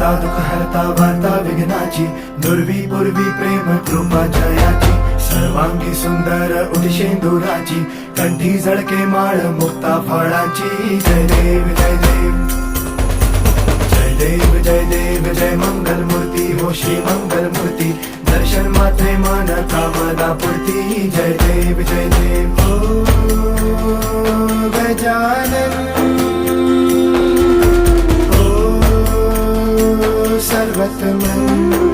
करता दुःख हरता वार्ता विघ्नाची, दुर्वी पूर्वी प्रेम कृपा जयाची, सर्वांगी सुंदर उदिशेंदुराची, कंठी झळके माळ मुक्ता फळाची. जय देव जय देव जय देव जय देव जय मंगल मूर्ती हो श्री मंगल मूर्ती, दर्शन मात्रे मन कामना पूर्ती. जय देव जय देव ओ गजानन सर्वतमन